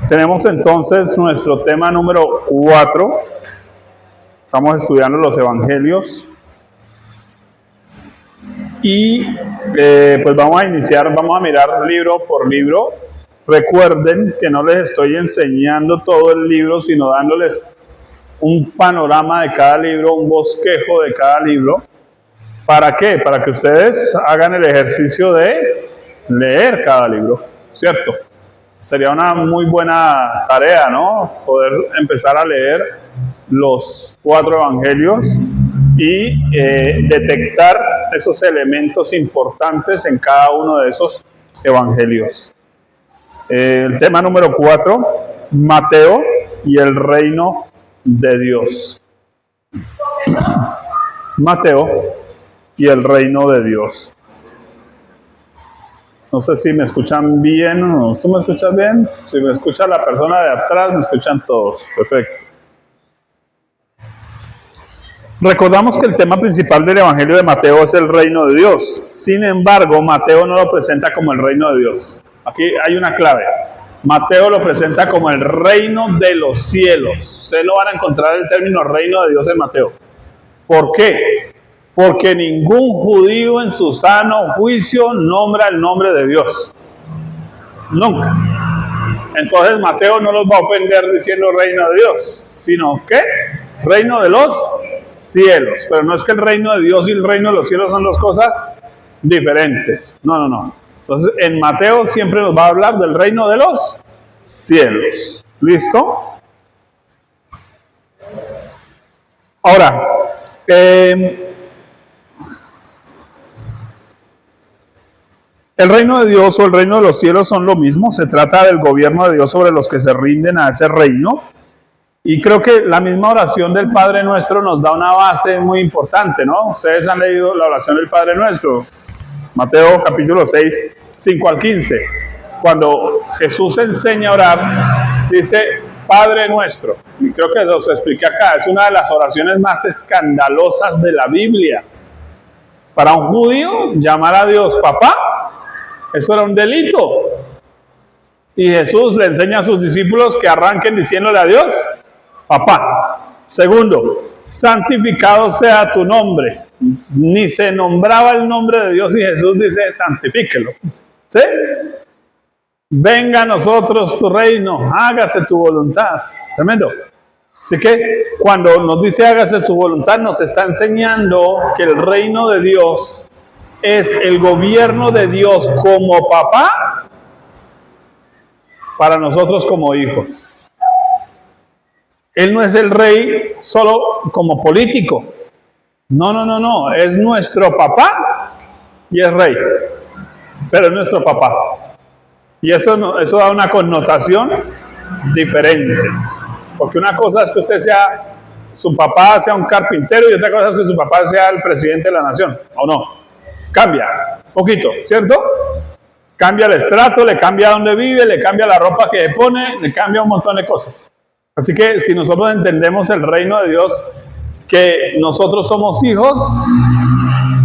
Tenemos entonces nuestro tema número 4. Estamos estudiando los evangelios. Y pues vamos a iniciar, vamos a mirar libro por libro. Recuerden que no les estoy enseñando todo el libro, sino dándoles un panorama de cada libro, un bosquejo de cada libro. ¿Para qué? Para que ustedes hagan el ejercicio de leer cada libro, ¿cierto? Sería una muy buena tarea, ¿no? Poder empezar a leer los 4 evangelios y detectar esos elementos importantes en cada uno de esos evangelios. El tema número 4, Mateo y el reino de Dios. Mateo y el reino de Dios. No sé si me escuchan bien. ¿Tú me escuchas bien? Si me escucha la persona de atrás, me escuchan todos. Perfecto. Recordamos que el tema principal del Evangelio de Mateo es el reino de Dios. Sin embargo, Mateo no lo presenta como el reino de Dios. Aquí hay una clave. Mateo lo presenta como el reino de los cielos. Ustedes no van a encontrar el término reino de Dios en Mateo. ¿Por qué? Porque ningún judío en su sano juicio nombra el nombre de Dios. Nunca. Entonces Mateo no los va a ofender diciendo reino de Dios, sino que reino de los cielos. Pero no es que el reino de Dios y el reino de los cielos son dos cosas diferentes. No. Entonces en Mateo siempre nos va a hablar del reino de los cielos. ¿Listo? Ahora, el reino de Dios o el reino de los cielos son lo mismo. Se trata del gobierno de Dios sobre los que se rinden a ese reino. Y creo que la misma oración del Padre Nuestro nos da una base muy importante, ¿no? Ustedes han leído la oración del Padre Nuestro. Mateo capítulo 6, 5 al 15. Cuando Jesús enseña a orar, dice Padre Nuestro. Y creo que lo expliqué acá. Es una de las oraciones más escandalosas de la Biblia. Para un judío, llamar a Dios papá, eso era un delito. Y Jesús le enseña a sus discípulos que arranquen diciéndole a Dios, papá. Segundo, santificado sea tu nombre. Ni se nombraba el nombre de Dios y Jesús dice, santifíquelo. ¿Sí? Venga a nosotros tu reino, hágase tu voluntad. Tremendo. Así que cuando nos dice hágase tu voluntad, nos está enseñando que el reino de Dios es el gobierno de Dios como papá para nosotros como hijos. Él no es el rey solo como político. No. Es nuestro papá y es rey. Pero es nuestro papá. Y eso da una connotación diferente. Porque una cosa es que usted sea, su papá sea un carpintero y otra cosa es que su papá sea el presidente de la nación. ¿O no? Cambia un poquito, ¿cierto? Cambia el estrato, le cambia dónde vive, le cambia la ropa que le pone, le cambia un montón de cosas. Así que si nosotros entendemos el reino de Dios, que nosotros somos hijos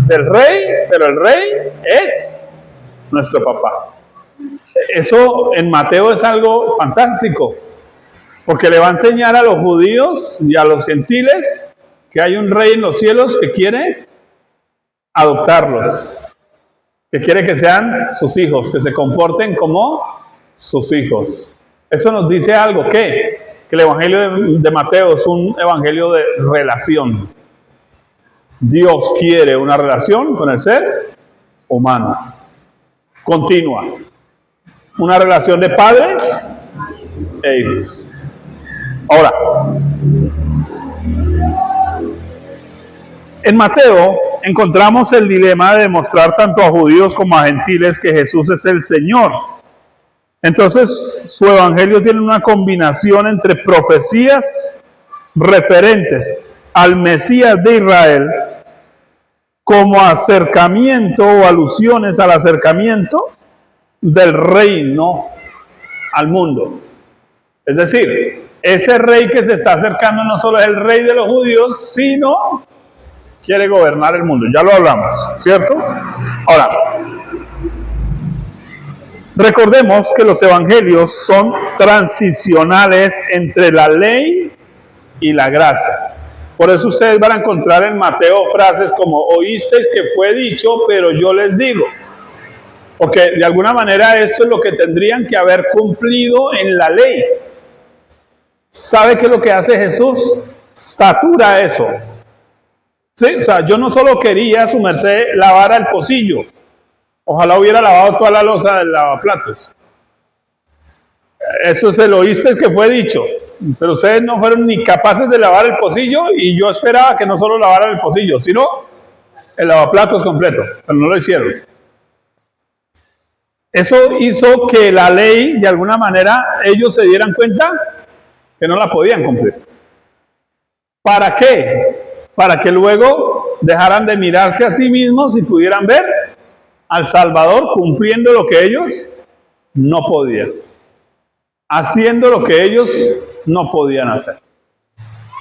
del rey, pero el rey es nuestro papá. Eso en Mateo es algo fantástico, porque le va a enseñar a los judíos y a los gentiles que hay un rey en los cielos que quiere adoptarlos, que quiere que sean sus hijos, que se comporten como sus hijos. Eso nos dice algo, que el evangelio de Mateo es un evangelio de relación. Dios quiere una relación con el ser humano, continua, una relación de padres e hijos. Ahora, en Mateo encontramos el dilema de demostrar tanto a judíos como a gentiles que Jesús es el Señor. Entonces, su evangelio tiene una combinación entre profecías referentes al Mesías de Israel como acercamiento o alusiones al acercamiento del reino al mundo. Es decir, ese rey que se está acercando no solo es el rey de los judíos, sino quiere gobernar el mundo. Ya lo hablamos, ¿cierto? Ahora, Recordemos que los evangelios son transicionales entre la ley y la gracia. Por eso ustedes van a encontrar en Mateo frases como oísteis que fue dicho, pero yo les digo. Porque de alguna manera eso es lo que tendrían que haber cumplido en la ley. ¿Sabe qué es lo que hace Jesús? Satura eso. ¿Sí? O sea, yo no solo quería, su merced, lavar el pocillo. Ojalá hubiera lavado toda la loza del lavaplatos. Eso se lo oíste que fue dicho. Pero ustedes no fueron ni capaces de lavar el pocillo y yo esperaba que no solo lavaran el pocillo, sino el lavaplatos completo. Pero no lo hicieron. Eso hizo que la ley, de alguna manera, ellos se dieran cuenta que no la podían cumplir. ¿Para qué? Para que luego dejaran de mirarse a sí mismos y pudieran ver al Salvador cumpliendo lo que ellos no podían, haciendo lo que ellos no podían hacer.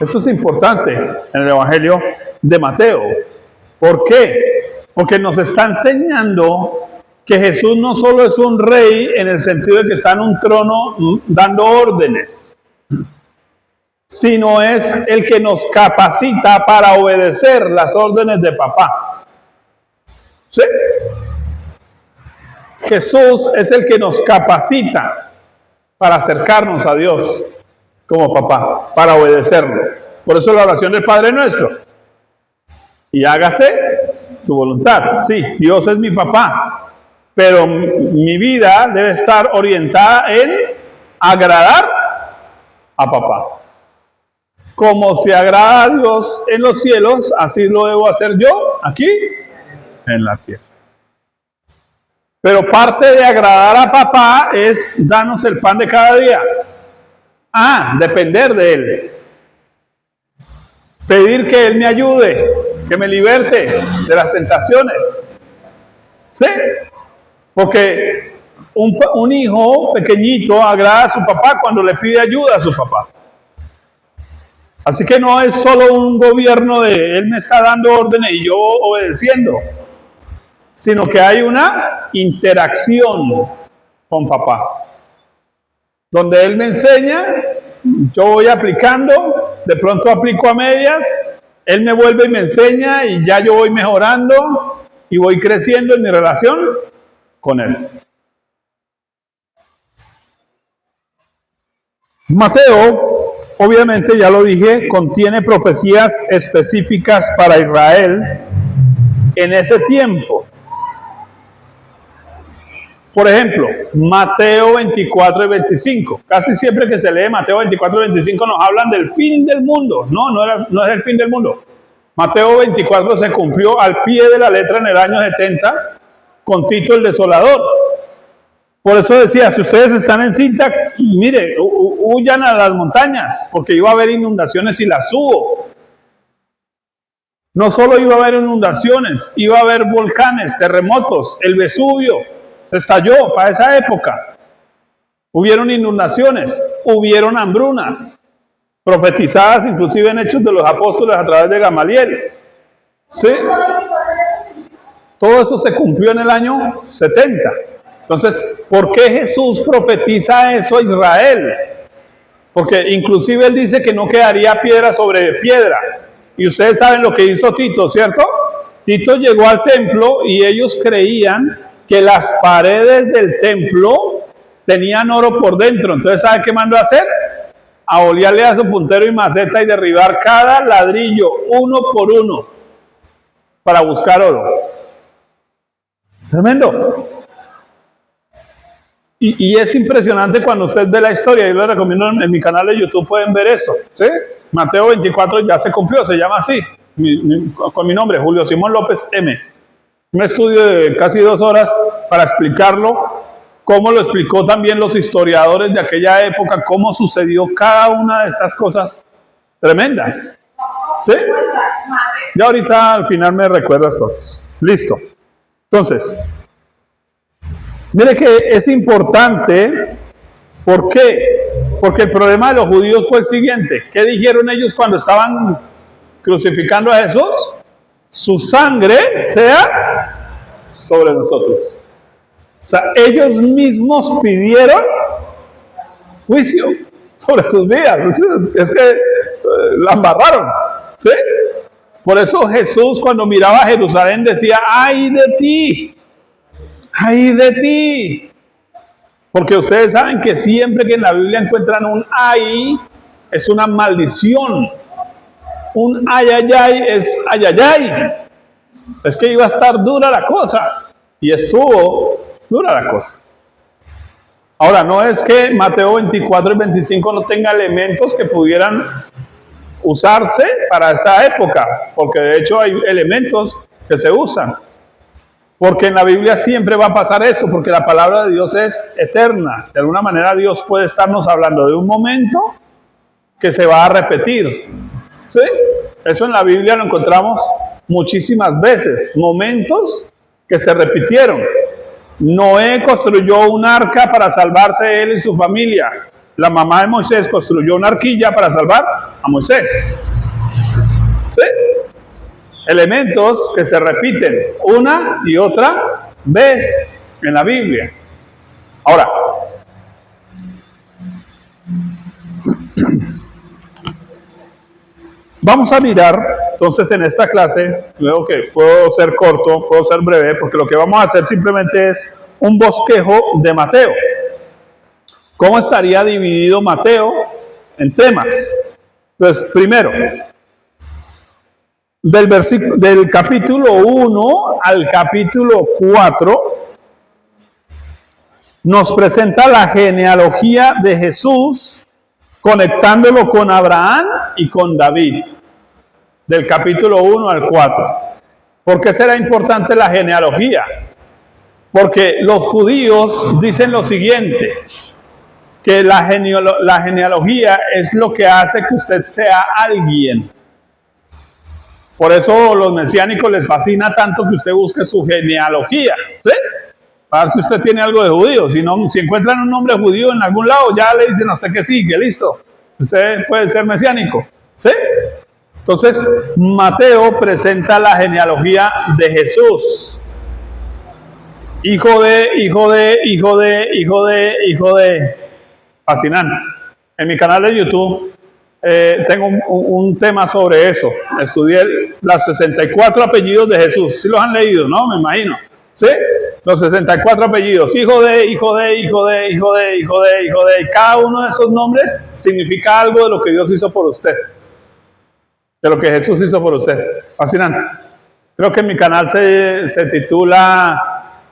Eso es importante en el Evangelio de Mateo. ¿Por qué? Porque nos está enseñando que Jesús no solo es un rey en el sentido de que está en un trono dando órdenes, sino es el que nos capacita para obedecer las órdenes de papá. ¿Sí? Jesús es el que nos capacita para acercarnos a Dios como papá, para obedecerlo. Por eso la oración del Padre Nuestro. Y hágase tu voluntad. Sí, Dios es mi papá, pero mi vida debe estar orientada en agradar a papá. Como se agrada a Dios en los cielos, así lo debo hacer yo aquí en la tierra. Pero parte de agradar a papá es darnos el pan de cada día. Depender de él. Pedir que él me ayude, que me liberte de las tentaciones. ¿Sí? Porque un hijo pequeñito agrada a su papá cuando le pide ayuda a su papá. Así que no es solo un gobierno de él me está dando órdenes y yo obedeciendo, sino que hay una interacción con papá, donde él me enseña, yo voy aplicando, de pronto aplico a medias, él me vuelve y me enseña y ya yo voy mejorando y voy creciendo en mi relación con él. Mateo, obviamente ya lo dije, contiene profecías específicas para Israel en ese tiempo. Por ejemplo, Mateo 24 y 25. Casi siempre que se lee Mateo 24 y 25 nos hablan del fin del mundo. No es el fin del mundo. Mateo 24 se cumplió al pie de la letra en el año 70 con Tito el Desolador. Por eso decía, si ustedes están en cinta, mire, huyan a las montañas, porque iba a haber inundaciones y las hubo. No solo iba a haber inundaciones, iba a haber volcanes, terremotos, el Vesubio se estalló para esa época. Hubieron inundaciones, hubieron hambrunas, profetizadas inclusive en Hechos de los Apóstoles a través de Gamaliel. ¿Sí? Todo eso se cumplió en el año 70. Entonces, ¿por qué Jesús profetiza eso a Israel? Porque inclusive él dice que no quedaría piedra sobre piedra. Y ustedes saben lo que hizo Tito, ¿cierto? Tito llegó al templo y ellos creían que las paredes del templo tenían oro por dentro. Entonces, ¿sabe qué mandó a hacer? A olearle a su puntero y maceta y derribar cada ladrillo, uno por uno, para buscar oro. Tremendo. Y es impresionante cuando usted ve la historia. Yo les recomiendo en mi canal de YouTube, pueden ver eso. ¿Sí? Mateo 24 ya se cumplió, se llama así. Con mi nombre, Julio Simón López M. Un estudio de casi 2 horas para explicarlo, cómo lo explicó también los historiadores de aquella época, cómo sucedió cada una de estas cosas tremendas. ¿Sí? Ya ahorita al final me recuerdas, profes. Listo. Entonces, mire que es importante. ¿Por qué? Porque el problema de los judíos fue el siguiente. ¿Qué dijeron ellos cuando estaban crucificando a Jesús? Su sangre sea sobre nosotros. O sea, ellos mismos pidieron juicio sobre sus vidas. Es que la embarraron, ¿sí? Por eso Jesús, cuando miraba a Jerusalén, decía: ¡ay de ti! ¡Ay de ti! Porque ustedes saben que siempre que en la Biblia encuentran un ay, es una maldición. Un ay, ay, ay es ay, ay, ay. Es que iba a estar dura la cosa. Y estuvo dura la cosa. Ahora, no es que Mateo 24 y 25 no tenga elementos que pudieran usarse para esta época, porque de hecho hay elementos que se usan. Porque en la Biblia siempre va a pasar eso, porque la palabra de Dios es eterna. De alguna manera Dios puede estarnos hablando de un momento que se va a repetir. ¿Sí? Eso en la Biblia lo encontramos muchísimas veces, momentos que se repitieron. Noé construyó un arca para salvarse él y su familia. La mamá de Moisés construyó una arquilla para salvar a Moisés. ¿Sí? Elementos que se repiten una y otra vez en la Biblia. Ahora, vamos a mirar entonces en esta clase, luego que puedo ser corto, puedo ser breve, porque lo que vamos a hacer simplemente es un bosquejo de Mateo. ¿Cómo estaría dividido Mateo en temas? Entonces, primero, del capítulo 1 al capítulo 4, nos presenta la genealogía de Jesús, conectándolo con Abraham y con David, del capítulo 1 al 4. ¿Por qué será importante la genealogía? Porque los judíos dicen lo siguiente, que la genealogía es lo que hace que usted sea alguien. Por eso los mesiánicos les fascina tanto que usted busque su genealogía, ¿sí? Para ver si usted tiene algo de judío. Si no, si encuentran un nombre judío en algún lado, ya le dicen a usted que sí, que listo. Usted puede ser mesiánico, ¿sí? Entonces, Mateo presenta la genealogía de Jesús. Hijo de. Fascinante. En mi canal de YouTube tengo un tema sobre eso. Estudié los 64 apellidos de Jesús. ¿Sí los han leído, no? Me imagino. ¿Sí? Los 64 apellidos. Hijo de. Cada uno de esos nombres significa algo de lo que Dios hizo por usted. De lo que Jesús hizo por usted. Fascinante. Creo que en mi canal se titula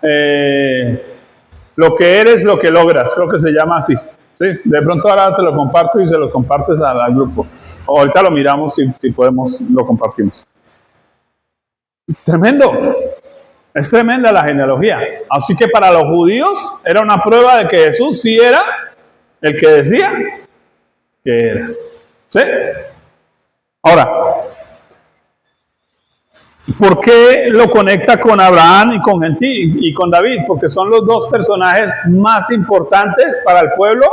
Lo que eres, lo que logras. Creo que se llama así. ¿Sí? De pronto ahora te lo comparto y se lo compartes al grupo. O ahorita lo miramos y si podemos lo compartimos. Tremendo. Es tremenda la genealogía. Así que para los judíos era una prueba de que Jesús sí era el que decía que era. ¿Sí? Ahora, ¿por qué lo conecta con Abraham y con David? Porque son los dos personajes más importantes para el pueblo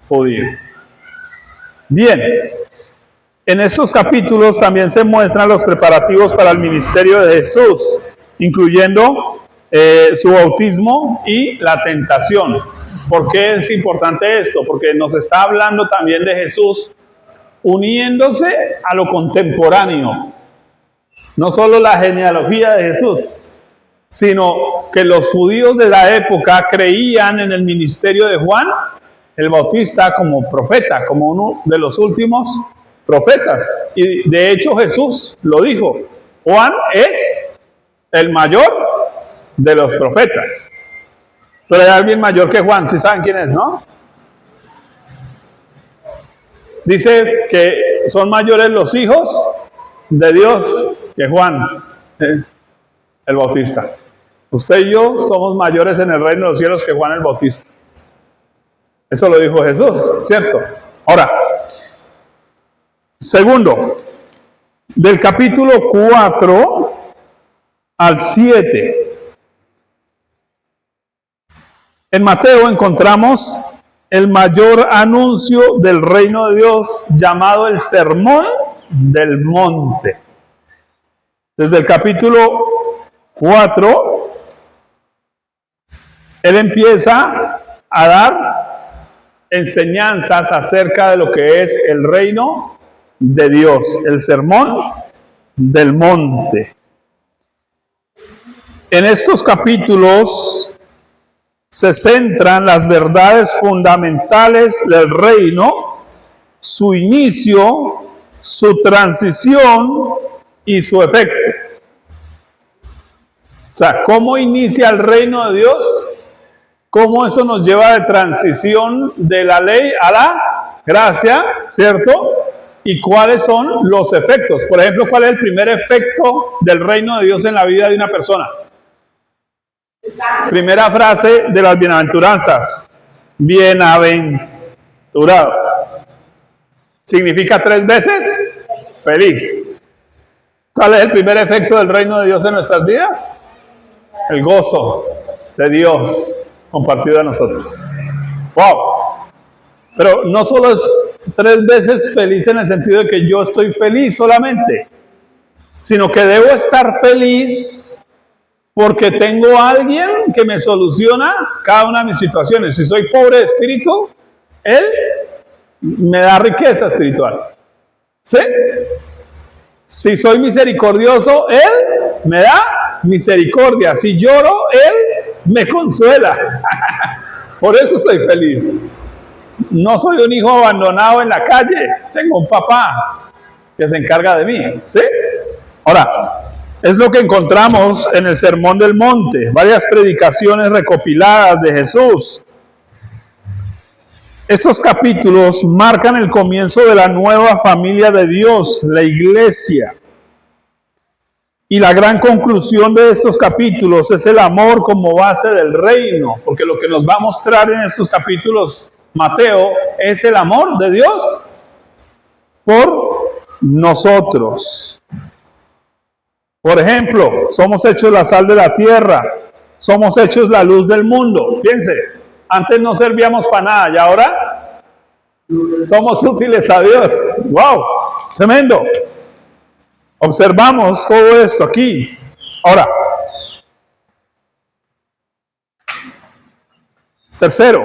judío. Bien, en estos capítulos también se muestran los preparativos para el ministerio de Jesús, incluyendo su bautismo y la tentación. ¿Por qué es importante esto? Porque nos está hablando también de Jesús uniéndose a lo contemporáneo. No solo la genealogía de Jesús, sino que los judíos de la época creían en el ministerio de Juan el Bautista como profeta, como uno de los últimos profetas. Y de hecho Jesús lo dijo, Juan es el mayor de los profetas. Pero hay alguien mayor que Juan, ¿sí saben quién es, no? Dice que son mayores los hijos de Dios que Juan, el Bautista. Usted y yo somos mayores en el reino de los cielos que Juan el Bautista. Eso lo dijo Jesús, ¿cierto? Ahora, segundo, del capítulo 4 al 7. En Mateo encontramos el mayor anuncio del reino de Dios llamado el Sermón del Monte. Desde el capítulo 4 Él empieza a dar enseñanzas acerca de lo que es el reino de Dios, el sermón del monte. En estos capítulos se centran las verdades fundamentales del reino, su inicio, su transición y su efecto. O sea, ¿cómo inicia el reino de Dios? ¿Cómo eso nos lleva de transición de la ley a la gracia, ¿cierto? ¿Y cuáles son los efectos? Por ejemplo, ¿cuál es el primer efecto del reino de Dios en la vida de una persona? Primera frase de las bienaventuranzas. Bienaventurado. ¿Significa 3 veces? Feliz. ¿Cuál es el primer efecto del reino de Dios en nuestras vidas? El gozo de Dios compartido a nosotros. ¡Wow! Pero no solo es 3 veces feliz en el sentido de que yo estoy feliz solamente, sino que debo estar feliz porque tengo a alguien que me soluciona cada una de mis situaciones. Si soy pobre de espíritu, Él me da riqueza espiritual. ¿Sí? Si soy misericordioso, Él me da misericordia. Si lloro, Él me consuela. Por eso soy feliz. No soy un hijo abandonado en la calle. Tengo un papá que se encarga de mí. ¿Sí? Ahora, es lo que encontramos en el Sermón del Monte. Varias predicaciones recopiladas de Jesús. Estos capítulos marcan el comienzo de la nueva familia de Dios, la iglesia. Y la gran conclusión de estos capítulos es el amor como base del reino, porque lo que nos va a mostrar en estos capítulos Mateo es el amor de Dios por nosotros. Por ejemplo, somos hechos la sal de la tierra, somos hechos la luz del mundo. Piense, antes no servíamos para nada y ahora somos útiles a Dios. ¡Wow! Tremendo. Observamos todo esto aquí. Ahora, tercero,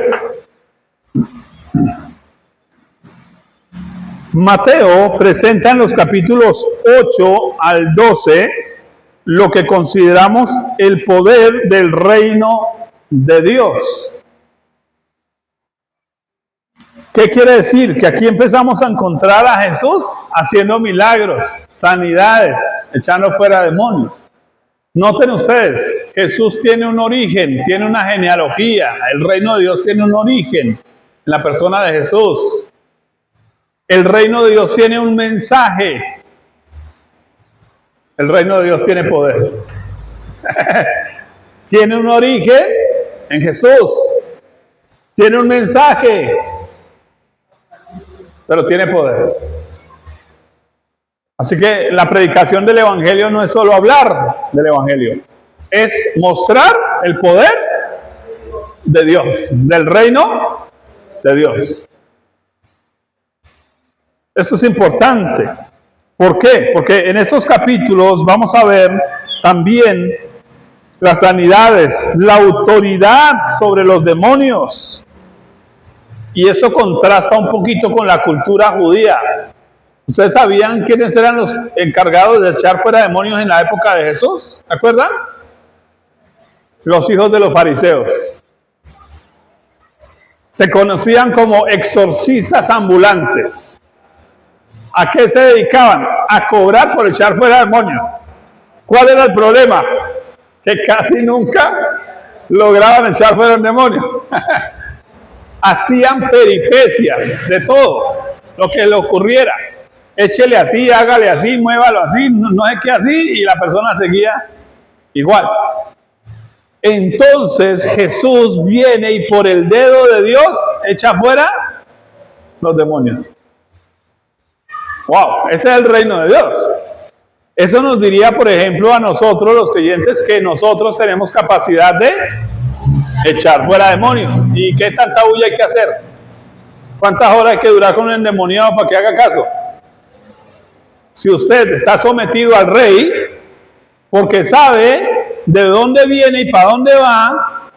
Mateo presenta en los capítulos 8 al 12 lo que consideramos el poder del reino de Dios. ¿Qué quiere decir? Que aquí empezamos a encontrar a Jesús haciendo milagros, sanidades, echando fuera demonios. Noten ustedes, Jesús tiene un origen, tiene una genealogía. El reino de Dios tiene un origen en la persona de Jesús. El reino de Dios tiene un mensaje. El reino de Dios tiene poder. Tiene un origen en Jesús. Tiene un mensaje. Pero tiene poder. Así que la predicación del Evangelio no es solo hablar del Evangelio. Es mostrar el poder de Dios. Del reino de Dios. Esto es importante. ¿Por qué? Porque en estos capítulos vamos a ver también las sanidades, la autoridad sobre los demonios. Y eso contrasta un poquito con la cultura judía. ¿Ustedes sabían quiénes eran los encargados de echar fuera demonios en la época de Jesús? ¿Se acuerdan? Los hijos de los fariseos. Se conocían como exorcistas ambulantes. ¿A qué se dedicaban? A cobrar por echar fuera demonios. ¿Cuál era el problema? Que casi nunca lograban echar fuera un demonio. Hacían peripecias de todo, lo que le ocurriera. Échele así, hágale así, muévalo así, no es que así, y la persona seguía igual. Entonces Jesús viene y por el dedo de Dios echa fuera los demonios. ¡Wow! Ese es el reino de Dios. Eso nos diría, por ejemplo, a nosotros los creyentes que nosotros tenemos capacidad de echar fuera demonios. ¿Y qué tanta bulla hay que hacer? ¿Cuántas horas hay que durar con el endemoniado para que haga caso? Si usted está sometido al rey, porque sabe de dónde viene y para dónde va,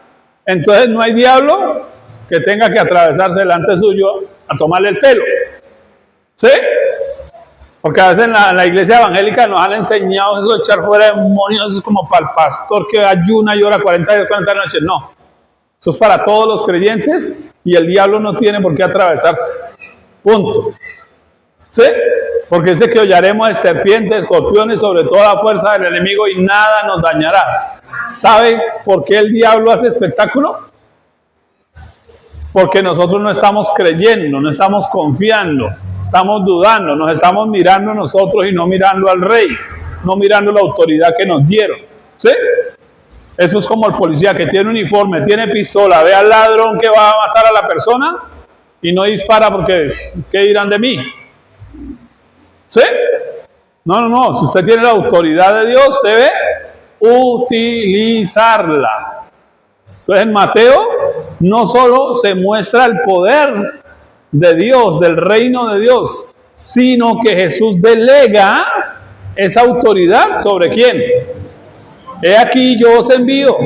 Entonces no hay diablo que tenga que atravesarse delante suyo a tomarle el pelo. ¿Sí? Porque a veces en la iglesia evangélica nos han enseñado eso de echar fuera demonios, eso es como para el pastor que ayuna y ora 40 días, 40 noches. No, eso es para todos los creyentes y el diablo no tiene por qué atravesarse. Punto. ¿Sí? Porque dice que hollaremos de serpientes, escorpiones, sobre toda la fuerza del enemigo y nada nos dañará. ¿Sabe por qué el diablo hace espectáculo? Porque nosotros no estamos creyendo, no estamos confiando, estamos dudando, nos estamos mirando nosotros y no mirando al rey, no mirando la autoridad que nos dieron. ¿Sí? Eso es como el policía que tiene uniforme, tiene pistola, ve al ladrón que va a matar a la persona y no dispara porque ¿qué dirán de mí? ¿Sí? No, si usted tiene la autoridad de Dios, debe utilizarla. Entonces en Mateo no solo se muestra el poder de Dios, del reino de Dios, sino que Jesús delega esa autoridad sobre quién. He aquí yo os envío.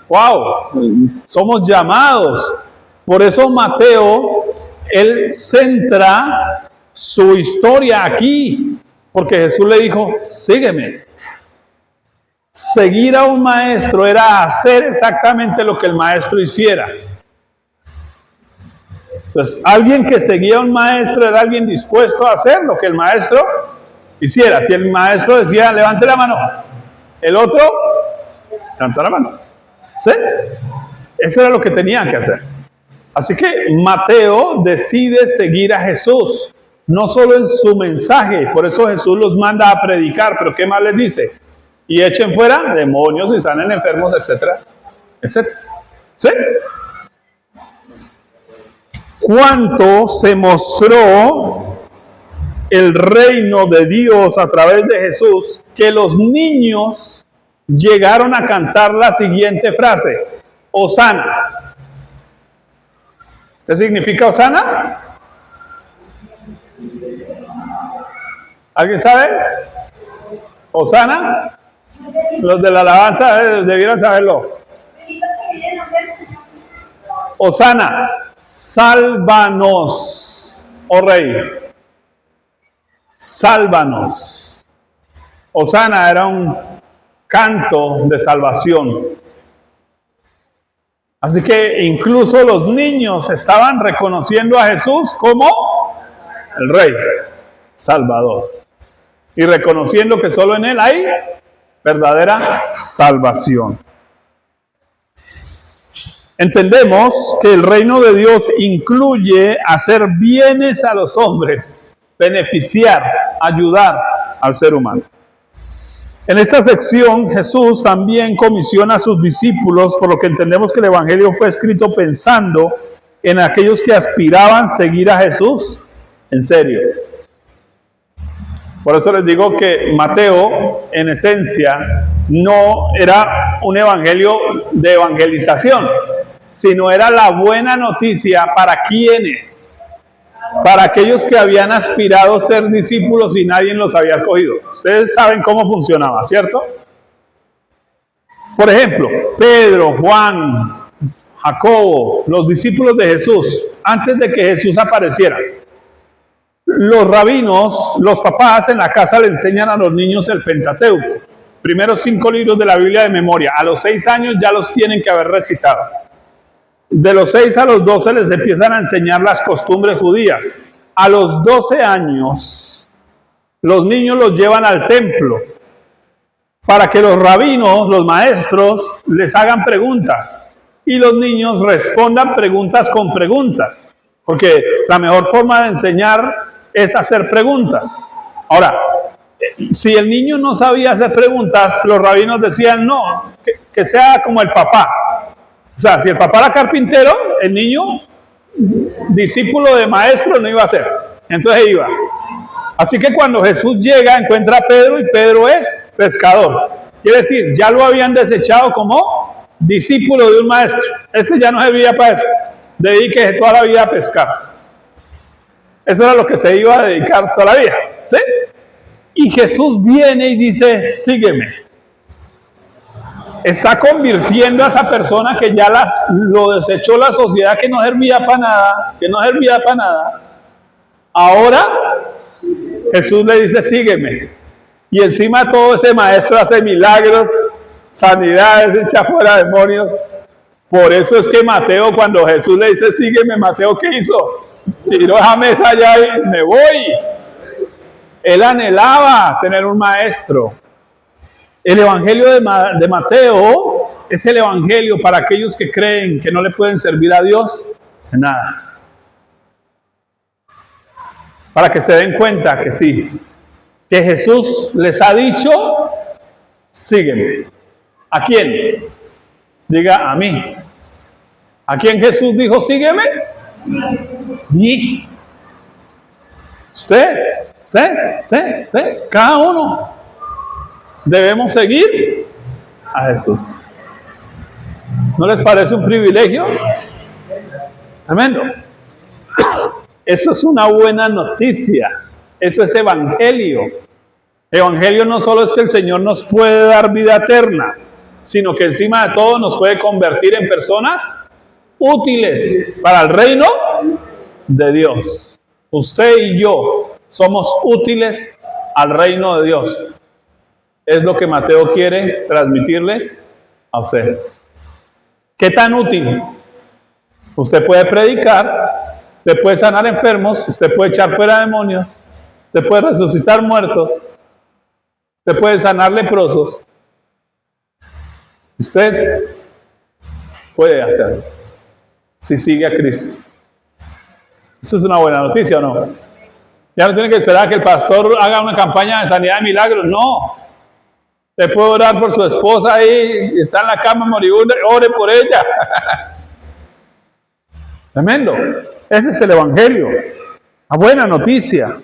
Wow, somos llamados. Por eso Mateo, él centra su historia aquí, porque Jesús le dijo, sígueme. Seguir a un maestro era hacer exactamente lo que el maestro hiciera. Entonces, alguien que seguía a un maestro era alguien dispuesto a hacer lo que el maestro hiciera. Si el maestro decía, levante la mano, el otro levantó la mano. ¿Sí? Eso era lo que tenían que hacer. Así que Mateo decide seguir a Jesús, no solo en su mensaje, por eso Jesús los manda a predicar, pero ¿qué más les dice? Y echen fuera demonios y sanen enfermos, etcétera, etcétera. ¿Sí? ¿Cuánto se mostró el reino de Dios a través de Jesús que los niños llegaron a cantar la siguiente frase: Hosana? ¿Qué significa Hosana? ¿Alguien sabe? Hosana. Los de la alabanza debieran saberlo. Hosana, sálvanos, oh Rey. Sálvanos. Hosana era un canto de salvación. Así que incluso los niños estaban reconociendo a Jesús como el Rey, Salvador. Y reconociendo que solo en Él hay verdadera salvación. Entendemos que el reino de Dios incluye hacer bienes a los hombres, beneficiar, ayudar al ser humano. En esta sección Jesús también comisiona a sus discípulos, por lo que entendemos que el Evangelio fue escrito pensando en aquellos que aspiraban a seguir a Jesús en serio. Por eso les digo que Mateo, en esencia, no era un evangelio de evangelización, sino era la buena noticia para quienes, para aquellos que habían aspirado a ser discípulos y nadie los había escogido. Ustedes saben cómo funcionaba, ¿cierto? Por ejemplo, Pedro, Juan, Jacobo, los discípulos de Jesús, antes de que Jesús apareciera, los rabinos, los papás en la casa le enseñan a los niños el Pentateuco. Primeros 5 libros de la Biblia de memoria. A los 6 años ya los tienen que haber recitado. De los 6 a los 12 les empiezan a enseñar las costumbres judías. A los 12 años, los niños los llevan al templo para que los rabinos, los maestros, les hagan preguntas. Y los niños respondan preguntas con preguntas. Porque la mejor forma de enseñar es hacer preguntas. Ahora, si el niño no sabía hacer preguntas, los rabinos decían no, que sea como el papá. O sea, si el papá era carpintero, el niño, discípulo de maestro, no iba a ser. Entonces iba. Así que cuando Jesús llega, encuentra a Pedro y Pedro es pescador. Quiere decir, ya lo habían desechado como discípulo de un maestro. Ese ya no servía para eso. Dedíquese toda la vida a pescar. Eso era lo que se iba a dedicar toda la vida, ¿sí? Y Jesús viene y dice, sígueme. está convirtiendo a esa persona que ya lo desechó la sociedad, que no servía para nada, Ahora Jesús le dice, sígueme. Y encima todo ese maestro hace milagros, sanidades, echa fuera demonios. Por eso es que Mateo, cuando Jesús le dice, sígueme, Mateo, ¿qué hizo? Tiró esa mesa allá y me voy. Él anhelaba tener un maestro. El evangelio de Mateo es el evangelio para aquellos que creen que no le pueden servir a Dios en nada. Para que se den cuenta que sí, que Jesús les ha dicho, sígueme. ¿A quién? Diga, a mí. ¿A quién Jesús dijo, sígueme? Y usted, cada uno debemos seguir a Jesús. ¿No les parece un privilegio? Tremendo. Eso es una buena noticia. Eso es evangelio. Evangelio no solo es que el Señor nos puede dar vida eterna, sino que encima de todo nos puede convertir en personas útiles para el reino de Dios. Usted y yo somos útiles al reino de Dios. Es lo que Mateo quiere transmitirle a usted. ¿Qué tan útil? Usted puede predicar, usted puede sanar enfermos, usted puede echar fuera demonios, usted puede resucitar muertos, usted puede sanar leprosos. Usted puede hacerlo si sigue a Cristo. ¿Eso es una buena noticia o no? Ya no tiene que esperar a que el pastor haga una campaña de sanidad de milagros. No. Usted puede orar por su esposa ahí, está en la cama moribunda, ore por ella. Tremendo. Ese es el evangelio. Una buena noticia.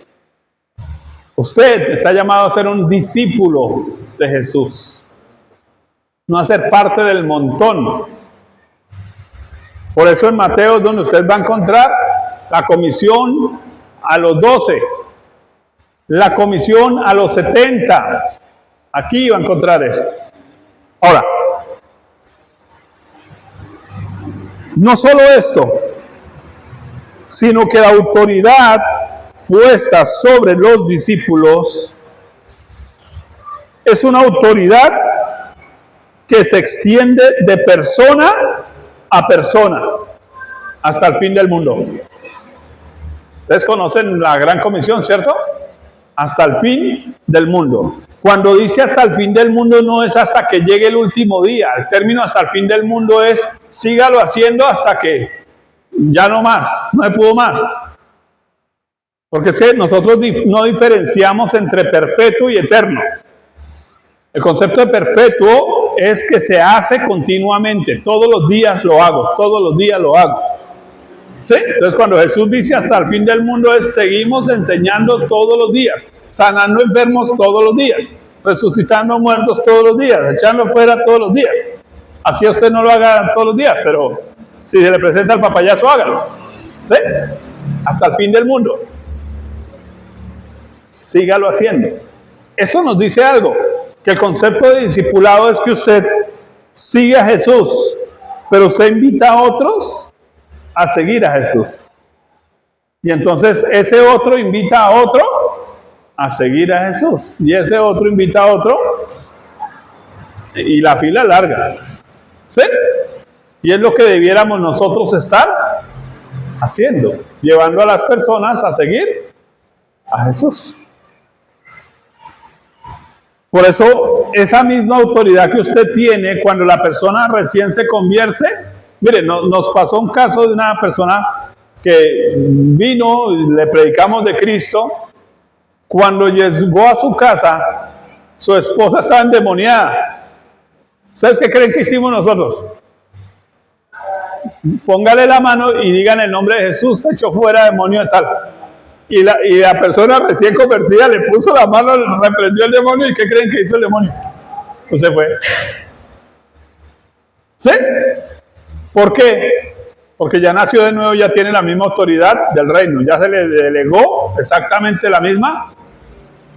Usted está llamado a ser un discípulo de Jesús. No a ser parte del montón. Por eso en Mateo es donde usted va a encontrar la comisión a los 12, la comisión a los 70. Aquí va a encontrar esto. Ahora, no solo esto, sino que la autoridad puesta sobre los discípulos es una autoridad que se extiende de persona a persona hasta el fin del mundo. Ustedes conocen la gran comisión, ¿cierto? Hasta el fin del mundo. Cuando dice hasta el fin del mundo, no es hasta que llegue el último día. El término hasta el fin del mundo es sígalo haciendo hasta que ya no más, no se pudo más. Porque es que nosotros no diferenciamos entre perpetuo y eterno. El concepto de perpetuo es que se hace continuamente. Todos los días lo hago, todos los días lo hago. ¿Sí? Entonces cuando Jesús dice hasta el fin del mundo es seguimos enseñando todos los días, sanando enfermos todos los días, resucitando muertos todos los días, echando fuera todos los días. Así usted no lo haga todos los días, pero si se le presenta el papayazo, hágalo. ¿Sí? Hasta el fin del mundo. Sígalo haciendo. Eso nos dice algo, que el concepto de discipulado es que usted sigue a Jesús, pero usted invita a otros a seguir a Jesús. Y entonces ese otro invita a otro a seguir a Jesús. Y ese otro invita a otro. Y la fila es larga. ¿Sí? Y es lo que debiéramos nosotros estar haciendo. Llevando a las personas a seguir a Jesús. Por eso, esa misma autoridad que usted tiene cuando la persona recién se convierte. Mire, nos pasó un caso de una persona que vino, le predicamos de Cristo. Cuando llegó a su casa, su esposa estaba endemoniada. ¿Ustedes qué creen que hicimos nosotros? Póngale la mano y digan el nombre de Jesús, te echó fuera demonio de tal. Y la persona recién convertida le puso la mano, reprendió el demonio. ¿Y qué creen que hizo el demonio? Pues se fue. ¿Sí? ¿Por qué? Porque ya nació de nuevo, ya tiene la misma autoridad del reino, ya se le delegó exactamente la misma.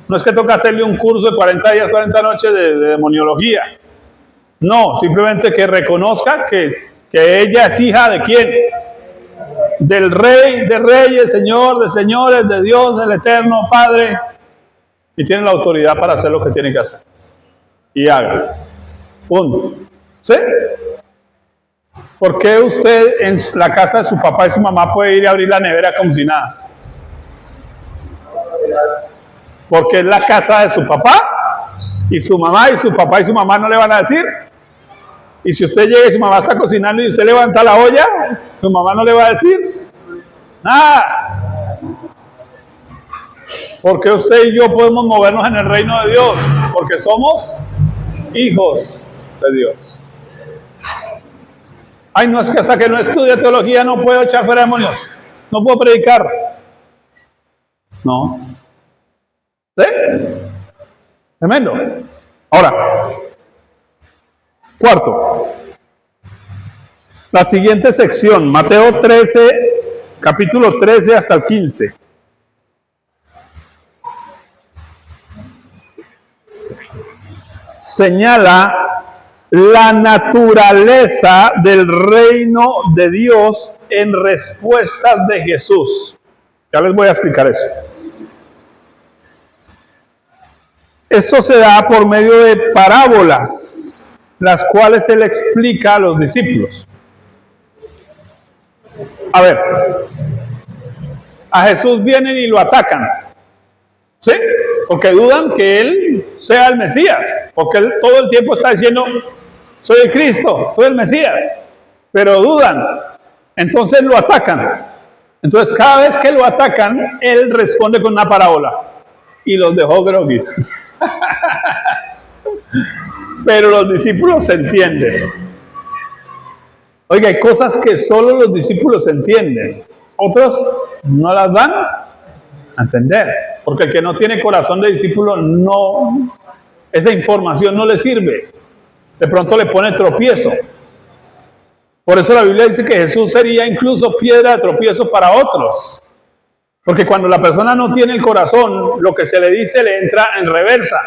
No es que toca hacerle un curso de 40 días, 40 noches de demoniología. No, simplemente que reconozca que ella es hija de quién. Del Rey de Reyes, Señor de Señores, de Dios, el Eterno Padre. Y tiene la autoridad para hacer lo que tiene que hacer. Y haga. Punto. ¿Sí? ¿Por qué usted en la casa de su papá y su mamá puede ir a abrir la nevera como si nada? Porque es la casa de su papá y su mamá, y su papá y su mamá no le van a decir. Y si usted llega y su mamá está cocinando y usted levanta la olla, su mamá no le va a decir nada. Porque usted y yo podemos movernos en el reino de Dios, porque somos hijos de Dios. Ay, no, es que hasta que no estudie teología no puedo echar fuera demonios, no puedo predicar. No. ¿Sí? Tremendo. Ahora, cuarto, la siguiente sección, Mateo 13, capítulo 13 hasta el 15. Señala la naturaleza del reino de Dios en respuestas de Jesús. Ya les voy a explicar eso. Esto se da por medio de parábolas, las cuales él explica a los discípulos. A ver, a Jesús vienen y lo atacan, ¿sí? Porque dudan que él sea el Mesías, porque él todo el tiempo está diciendo, soy el Cristo, soy el Mesías, pero dudan, entonces lo atacan. Entonces cada vez que lo atacan, él responde con una parábola y los dejó groguis. Pero los discípulos se entienden. Oiga, hay cosas que solo los discípulos entienden, otros no las van a entender, porque el que no tiene corazón de discípulo, no, esa información no le sirve, de pronto le pone tropiezo. Por eso la Biblia dice que Jesús sería incluso piedra de tropiezo para otros, porque cuando la persona no tiene el corazón, lo que se le dice le entra en reversa.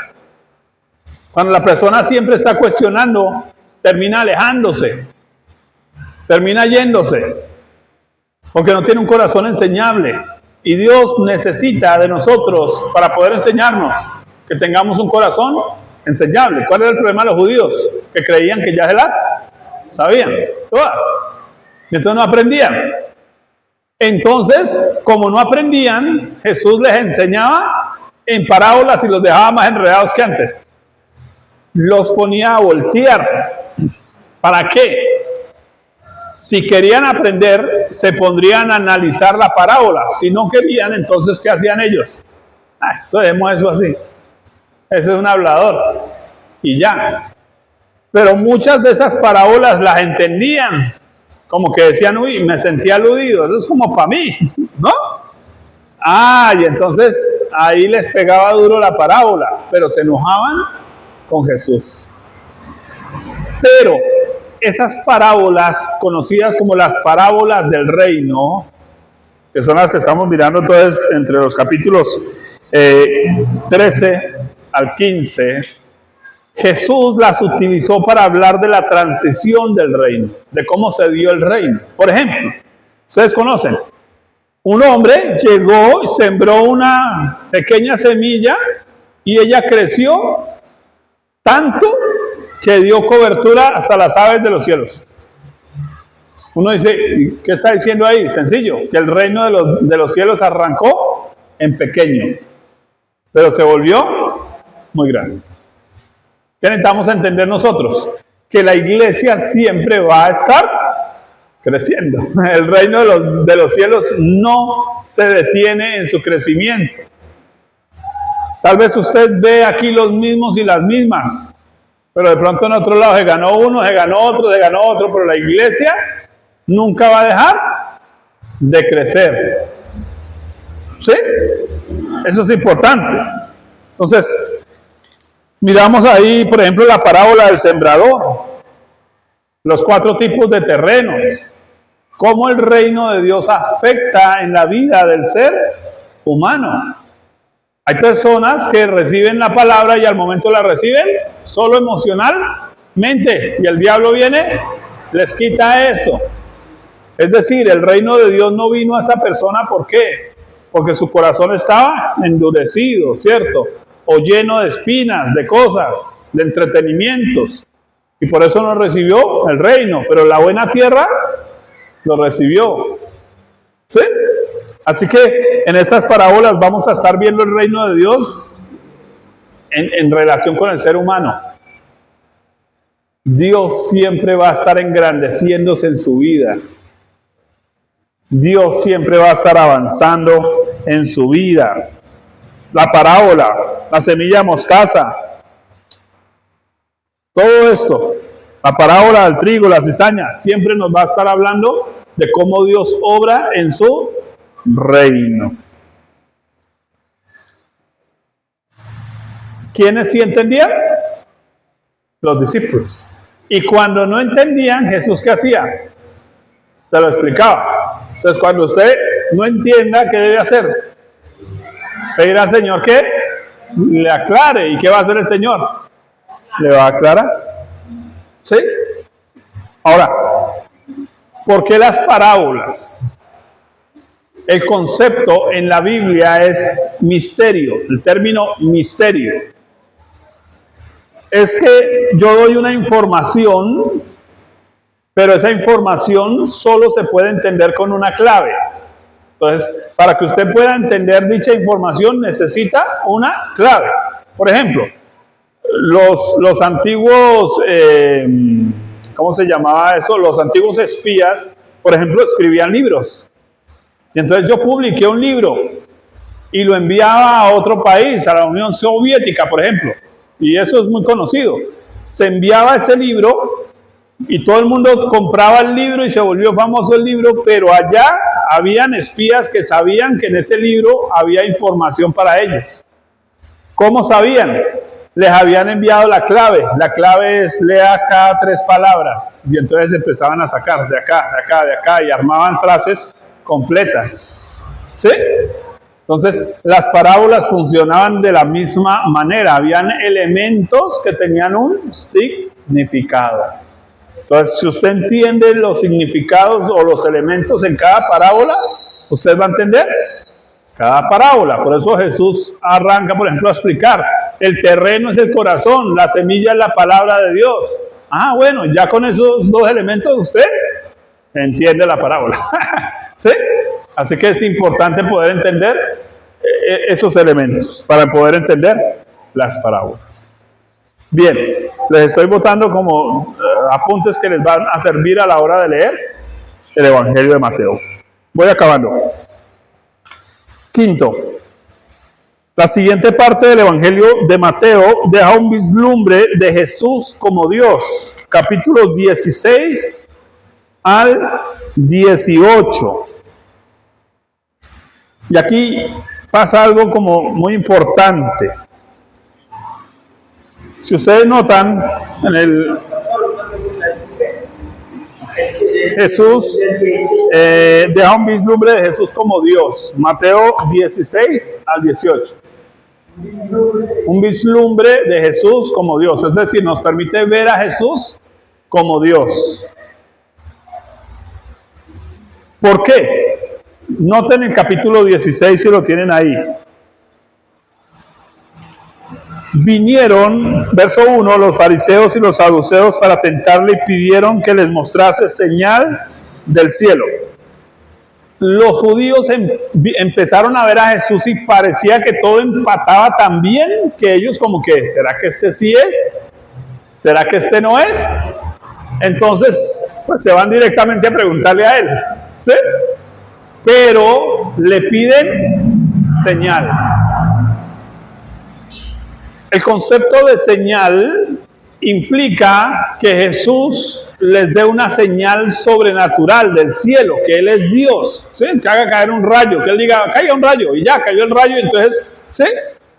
Cuando la persona siempre está cuestionando, termina alejándose, termina yéndose, porque no tiene un corazón enseñable. Y Dios necesita de nosotros para poder enseñarnos, que tengamos un corazón enseñable. ¿Cuál era el problema de los judíos? Que creían que ya se las sabían, todas. Y entonces no aprendían. Entonces, como no aprendían, Jesús les enseñaba en parábolas y los dejaba más enredados que antes. Los ponía a voltear. ¿Para qué? Si querían aprender, se pondrían a analizar la parábola. Si no querían, entonces, ¿qué hacían ellos? Dejemos eso así. Ese es un hablador. Y ya. Pero muchas de esas parábolas las entendían. Como que decían, uy, me sentí aludido. Eso es como para mí, ¿no? Y entonces ahí les pegaba duro la parábola. Pero se enojaban con Jesús. Pero esas parábolas, conocidas como las parábolas del reino, que son las que estamos mirando entonces entre los capítulos 13 al 15, Jesús las utilizó para hablar de la transición del reino, de cómo se dio el reino. Por ejemplo, ustedes conocen, un hombre llegó y sembró una pequeña semilla y ella creció tanto que dio cobertura hasta las aves de los cielos. Uno dice, ¿qué está diciendo ahí? Sencillo, que el reino de los cielos arrancó en pequeño, pero se volvió muy grande. ¿Qué necesitamos entender nosotros? Que la iglesia siempre va a estar creciendo. El reino de los cielos no se detiene en su crecimiento. Tal vez usted ve aquí los mismos y las mismas, pero de pronto en otro lado se ganó uno, se ganó otro, pero la iglesia nunca va a dejar de crecer. ¿Sí? Eso es importante. Entonces, miramos ahí, por ejemplo, la parábola del sembrador, los 4 tipos de terrenos, cómo el reino de Dios afecta en la vida del ser humano. Hay personas que reciben la palabra y al momento la reciben solo emocionalmente. mente, y el diablo viene, les quita eso. Es decir, el reino de Dios no vino a esa persona, ¿por qué? Porque su corazón estaba endurecido, ¿cierto? O lleno de espinas, de cosas, de entretenimientos. Y por eso no recibió el reino, pero la buena tierra lo recibió. ¿Sí? Así que en estas parábolas vamos a estar viendo el reino de Dios en relación con el ser humano. Dios siempre va a estar engrandeciéndose en su vida. Dios siempre va a estar avanzando en su vida. La parábola, la semilla de mostaza, todo esto, la parábola del trigo, la cizaña, siempre nos va a estar hablando de cómo Dios obra en su reino. ¿Quiénes sí entendían? Los discípulos. Y cuando no entendían, Jesús, ¿qué hacía? Se lo explicaba. Entonces, cuando usted no entienda, ¿qué debe hacer? Pedir al Señor que le aclare. ¿Y qué va a hacer el Señor? ¿Le va a aclarar? ¿Sí? Ahora, ¿por qué las parábolas? El concepto en la Biblia es misterio, el término misterio. Es que yo doy una información, pero esa información solo se puede entender con una clave. Entonces, para que usted pueda entender dicha información, necesita una clave. Por ejemplo, los antiguos, ¿cómo se llamaba eso? Los antiguos espías, por ejemplo, escribían libros. Y entonces yo publiqué un libro y lo enviaba a otro país, a la Unión Soviética, por ejemplo. Y eso es muy conocido. Se enviaba ese libro y todo el mundo compraba el libro y se volvió famoso el libro, pero allá habían espías que sabían que en ese libro había información para ellos. ¿Cómo sabían? Les habían enviado la clave. La clave es: lea cada 3 palabras. Y entonces empezaban a sacar de acá, de acá, de acá, y armaban frases completas. ¿Sí? Entonces, las parábolas funcionaban de la misma manera. Habían elementos que tenían un significado. Entonces, si usted entiende los significados o los elementos en cada parábola, usted va a entender cada parábola. Por eso Jesús arranca, por ejemplo, a explicar: el terreno es el corazón, la semilla es la palabra de Dios. Ah, bueno, ya con esos 2 elementos usted entiende la parábola. ¿Sí? Así que es importante poder entender esos elementos para poder entender las parábolas. Bien, les estoy botando como apuntes que les van a servir a la hora de leer el Evangelio de Mateo. Voy acabando. Quinto, la siguiente parte del Evangelio de Mateo deja un vislumbre de Jesús como Dios. Capítulos 16 al 18. Y aquí pasa algo como muy importante. Si ustedes notan, en el Jesús deja un vislumbre de Jesús como Dios. Mateo 16 al 18. Un vislumbre de Jesús como Dios. Es decir, nos permite ver a Jesús como Dios. ¿Por qué? Noten el capítulo 16 si lo tienen ahí. Vinieron, verso 1, los fariseos y los saduceos para tentarle y pidieron que les mostrase señal del cielo. Los judíos empezaron a ver a Jesús y parecía que todo empataba tan bien que ellos como que, ¿será que este sí es? ¿Será que este no es? Entonces, pues se van directamente a preguntarle a él, ¿sí? Pero le piden señal. El concepto de señal implica que Jesús les dé una señal sobrenatural del cielo, que Él es Dios, ¿sí? Que haga caer un rayo, que Él diga, caiga un rayo, y ya cayó el rayo, entonces, ¿sí?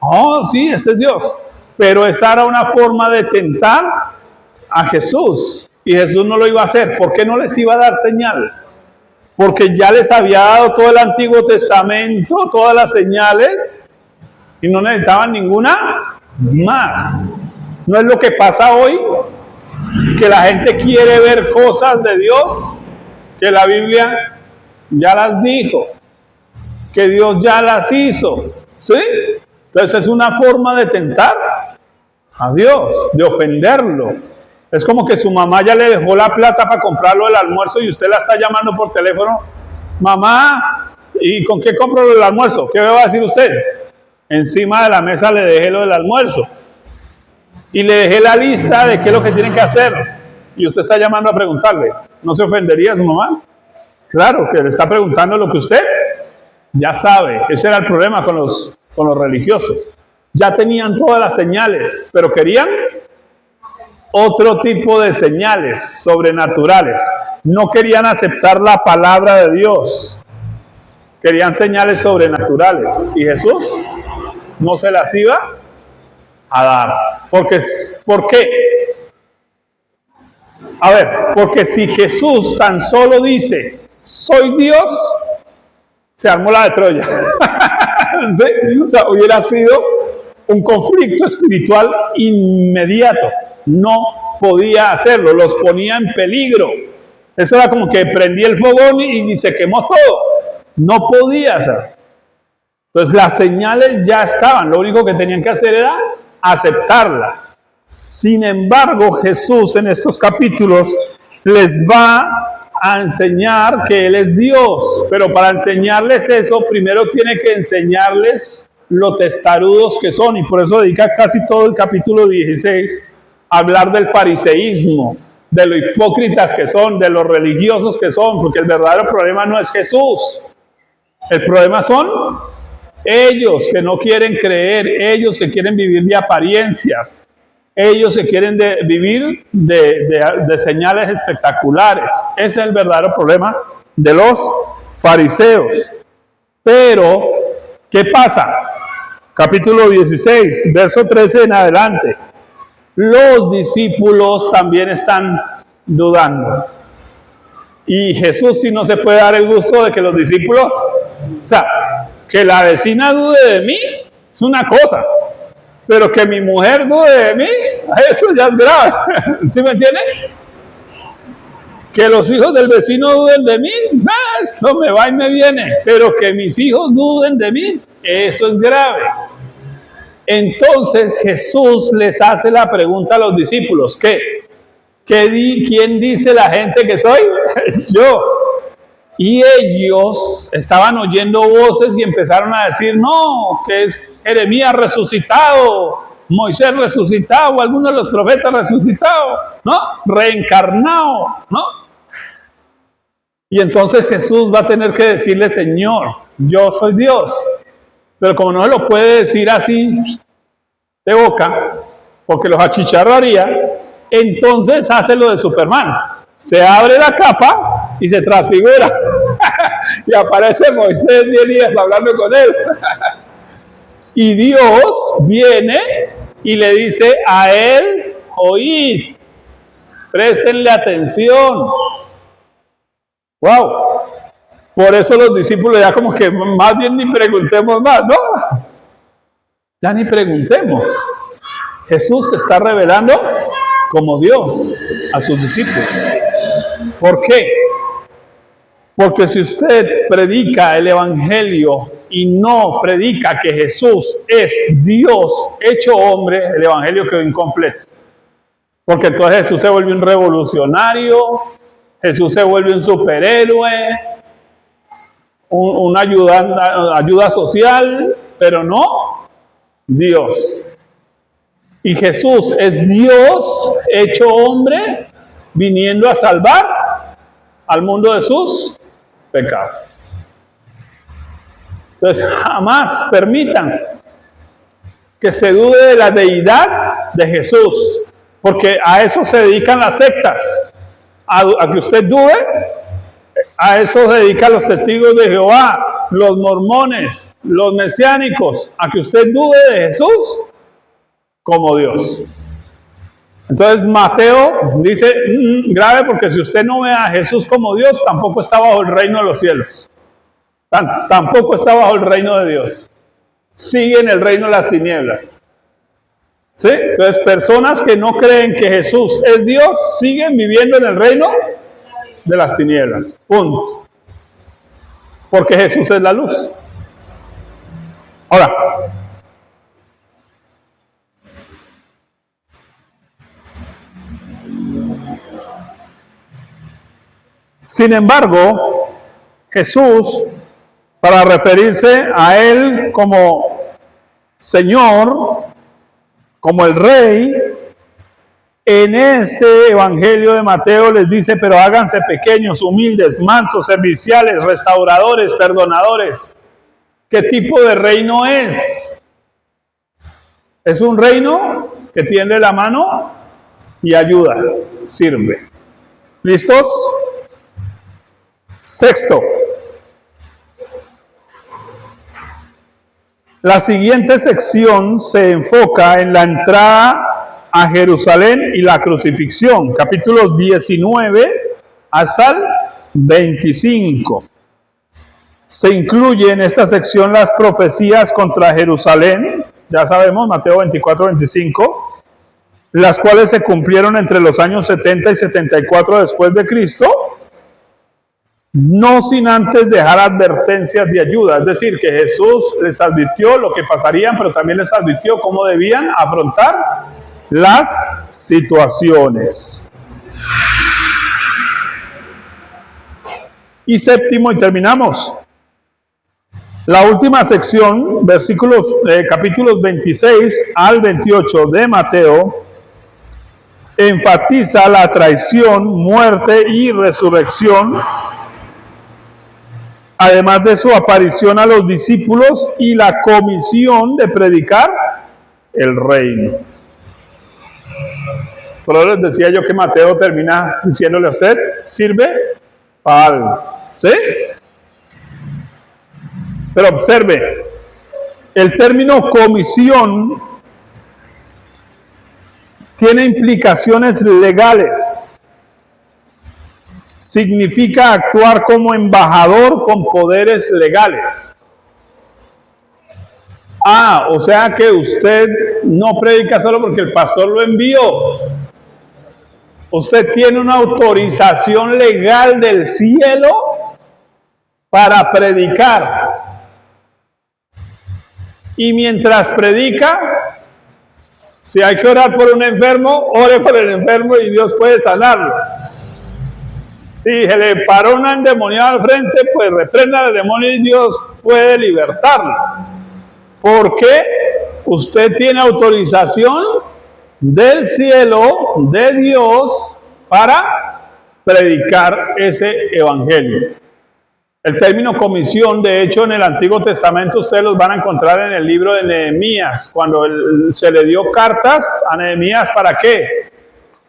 Oh, sí, este es Dios. Pero esa era una forma de tentar a Jesús, y Jesús no lo iba a hacer. ¿Por qué no les iba a dar señal? Porque ya les había dado todo el Antiguo Testamento, todas las señales, y no necesitaban ninguna más. No es lo que pasa hoy, que la gente quiere ver cosas de Dios que la Biblia ya las dijo, que Dios ya las hizo, ¿sí? Entonces es una forma de tentar a Dios, de ofenderlo. Es como que su mamá ya le dejó la plata para comprarlo el almuerzo y usted la está llamando por teléfono, mamá, ¿y con qué compro el almuerzo? ¿Qué me va a decir usted? Encima de la mesa le dejé lo del almuerzo y le dejé la lista de qué es lo que tienen que hacer y usted está llamando a preguntarle. ¿No se ofendería a su mamá? Claro, que le está preguntando lo que usted ya sabe. Ese era el problema con los religiosos. Ya tenían todas las señales, pero querían otro tipo de señales sobrenaturales. No querían aceptar la palabra de Dios. Querían señales sobrenaturales. Y Jesús no se las iba a dar. ¿Por qué? A ver, porque si Jesús tan solo dice, soy Dios, se armó la de Troya. ¿Sí? O sea, hubiera sido un conflicto espiritual inmediato. No podía hacerlo, los ponía en peligro. Eso era como que prendía el fogón y se quemó todo. No podía hacer. Entonces las señales ya estaban, lo único que tenían que hacer era aceptarlas. Sin embargo, Jesús en estos capítulos les va a enseñar que Él es Dios, pero para enseñarles eso, primero tiene que enseñarles lo testarudos que son, y por eso dedica casi todo el capítulo 16 a hablar del fariseísmo, de lo hipócritas que son, de los religiosos que son, porque el verdadero problema no es Jesús, el problema son ellos que no quieren creer, ellos que quieren vivir de apariencias, ellos que quieren vivir de señales espectaculares. Ese es el verdadero problema de los fariseos. Pero, ¿qué pasa? Capítulo 16, verso 13 en adelante. Los discípulos también están dudando. Y Jesús sí no se puede dar el gusto de que los discípulos, o sea, que la vecina dude de mí, es una cosa. Pero que mi mujer dude de mí, eso ya es grave. ¿Sí me entiende? Que los hijos del vecino duden de mí, eso me va y me viene. Pero que mis hijos duden de mí, eso es grave. Entonces Jesús les hace la pregunta a los discípulos, ¿quién dice la gente que soy? Yo. Y ellos estaban oyendo voces y empezaron a decir, no, que es Jeremías resucitado, Moisés resucitado, algunos de los profetas resucitados, ¿no? Reencarnado, ¿no? Y entonces Jesús va a tener que decirle, Señor, yo soy Dios. Pero como no se lo puede decir así de boca, porque los achicharraría, entonces hace lo de Superman. Se abre la capa y se transfigura. Y aparece Moisés y Elías hablando con él. Y Dios viene y le dice a él, oíd, préstenle atención. ¡Wow! Por eso los discípulos ya como que más bien ni preguntemos más, ¿no? Ya ni preguntemos. Jesús se está revelando como Dios a sus discípulos. ¿Por qué? Porque si usted predica el Evangelio y no predica que Jesús es Dios hecho hombre, el Evangelio quedó incompleto. Porque entonces Jesús se vuelve un revolucionario, Jesús se vuelve un superhéroe, una ayuda social, pero no Dios. Y Jesús es Dios hecho hombre, viniendo a salvar al mundo de sus pecados. Entonces, jamás permitan que se dude de la deidad de Jesús, porque a eso se dedican las sectas, a que usted dude. A eso se dedican los testigos de Jehová, los mormones, los mesiánicos, a que usted dude de Jesús como Dios. Entonces Mateo dice, grave, porque si usted no ve a Jesús como Dios, tampoco está bajo el reino de los cielos. Tampoco está bajo el reino de Dios. Sigue en el reino de las tinieblas. ¿Sí? Entonces, personas que no creen que Jesús es Dios siguen viviendo en el reino de las tinieblas. Punto. Porque Jesús es la luz. Ahora, sin embargo, Jesús, para referirse a Él como Señor, como el Rey, en este Evangelio de Mateo les dice, pero háganse pequeños, humildes, mansos, serviciales, restauradores, perdonadores. ¿Qué tipo de reino es? Es un reino que tiende la mano y ayuda, sirve. ¿Listos? Sexto. La siguiente sección se enfoca en la entrada a Jerusalén y la crucifixión, capítulos 19 hasta el 25. Se incluye en esta sección las profecías contra Jerusalén, ya sabemos, Mateo 24, 25, las cuales se cumplieron entre los años 70 y 74 después de Cristo, no sin antes dejar advertencias de ayuda. Es decir, que Jesús les advirtió lo que pasarían, pero también les advirtió cómo debían afrontar las situaciones. Y séptimo, y terminamos. La última sección, capítulos 26 al 28 de Mateo, enfatiza la traición, muerte y resurrección, además de su aparición a los discípulos y la comisión de predicar el reino. Por eso les decía yo que Mateo termina diciéndole a usted, sirve para algo. ¿Sí? Pero observe, el término comisión tiene implicaciones legales. Significa actuar como embajador con poderes legales. O sea que usted no predica solo porque el pastor lo envió. Usted tiene una autorización legal del cielo para predicar. Y mientras predica, si hay que orar por un enfermo, ore por el enfermo y Dios puede sanarlo. Si se le paró un endemoniado al frente, pues reprenda al demonio y Dios puede libertarlo. Porque usted tiene autorización del cielo, de Dios, para predicar ese evangelio. El término comisión, de hecho, en el Antiguo Testamento ustedes los van a encontrar en el libro de Nehemías, cuando se le dio cartas a Nehemías, ¿para qué?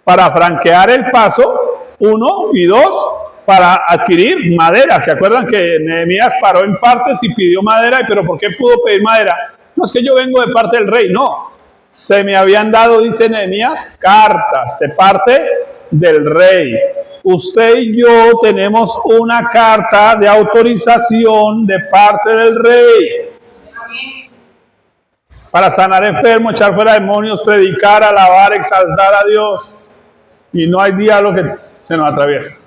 Para franquear el paso, 1, y 2, para adquirir madera. ¿Se acuerdan que Nehemías paró en partes y pidió madera? ¿Pero por qué pudo pedir madera? No es que yo vengo de parte del rey, no. Se me habían dado, dice Nehemías, cartas de parte del rey. Usted y yo tenemos una carta de autorización de parte del rey para sanar enfermos, echar fuera demonios, predicar, alabar, exaltar a Dios. Y no hay diablo que se nos atraviesa.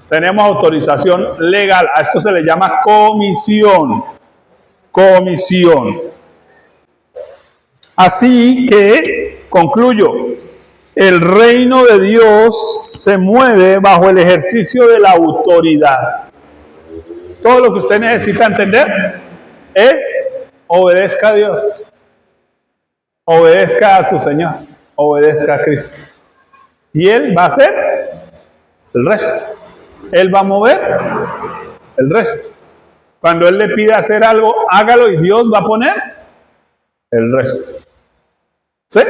Tenemos autorización legal. A esto se le llama comisión. Comisión. Así que, concluyo, el reino de Dios se mueve bajo el ejercicio de la autoridad. Todo lo que usted necesita entender es obedezca a Dios, obedezca a su Señor, obedezca a Cristo. Y Él va a hacer el resto. Él va a mover el resto. Cuando Él le pide hacer algo, hágalo y Dios va a poner el resto. ¿Sí?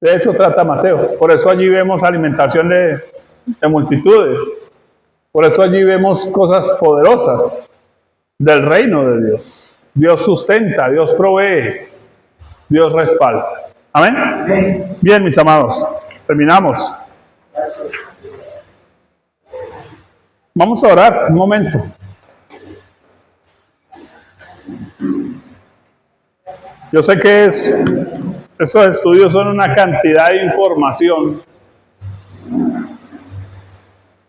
De eso trata Mateo. Por eso allí vemos alimentación de multitudes. Por eso allí vemos cosas poderosas del reino de Dios. Dios sustenta, Dios provee, Dios respalda. ¿Amén? Bien, mis amados, terminamos. Vamos a orar un momento. Yo sé que estos estudios son una cantidad de información,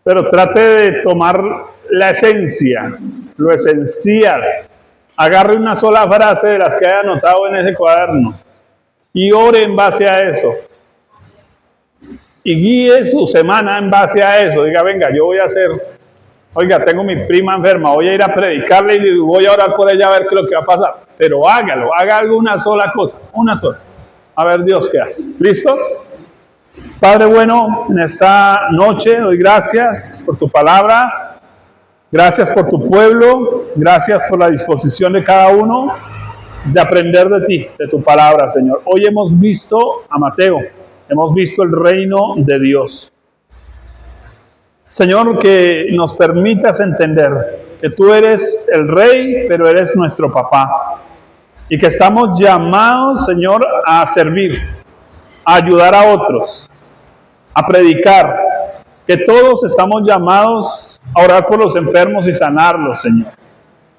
pero trate de tomar la esencia, lo esencial. Agarre una sola frase de las que haya anotado en ese cuaderno y ore en base a eso. Y guíe su semana en base a eso. Diga, venga, yo voy a hacer, oiga, tengo mi prima enferma, voy a ir a predicarle y voy a orar por ella a ver qué es lo que va a pasar. Pero hágalo, haga alguna sola cosa, una sola. A ver Dios qué hace. ¿Listos? Padre bueno, en esta noche doy gracias por tu palabra, gracias por tu pueblo, gracias por la disposición de cada uno de aprender de ti, de tu palabra, Señor. Hoy hemos visto a Mateo, hemos visto el reino de Dios. Señor, que nos permitas entender que tú eres el Rey, pero eres nuestro papá. Y que estamos llamados, Señor, a servir, a ayudar a otros, a predicar. Que todos estamos llamados a orar por los enfermos y sanarlos, Señor.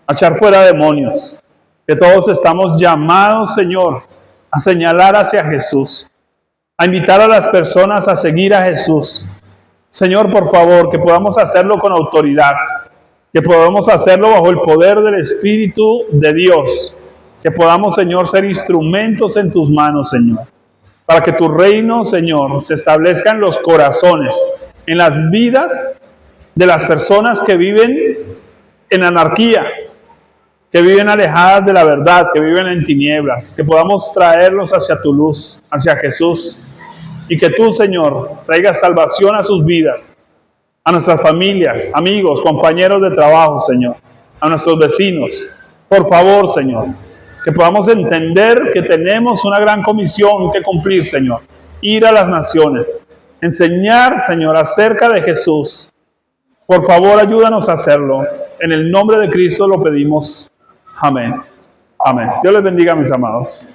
A echar fuera demonios. Que todos estamos llamados, Señor, a señalar hacia Jesús. A invitar a las personas a seguir a Jesús. Señor, por favor, que podamos hacerlo con autoridad, que podamos hacerlo bajo el poder del Espíritu de Dios, que podamos, Señor, ser instrumentos en tus manos, Señor, para que tu reino, Señor, se establezca en los corazones, en las vidas de las personas que viven en anarquía, que viven alejadas de la verdad, que viven en tinieblas, que podamos traerlos hacia tu luz, hacia Jesús. Y que tú, Señor, traigas salvación a sus vidas, a nuestras familias, amigos, compañeros de trabajo, Señor, a nuestros vecinos. Por favor, Señor, que podamos entender que tenemos una gran comisión que cumplir, Señor. Ir a las naciones, enseñar, Señor, acerca de Jesús. Por favor, ayúdanos a hacerlo. En el nombre de Cristo lo pedimos. Amén. Amén. Dios les bendiga, mis amados.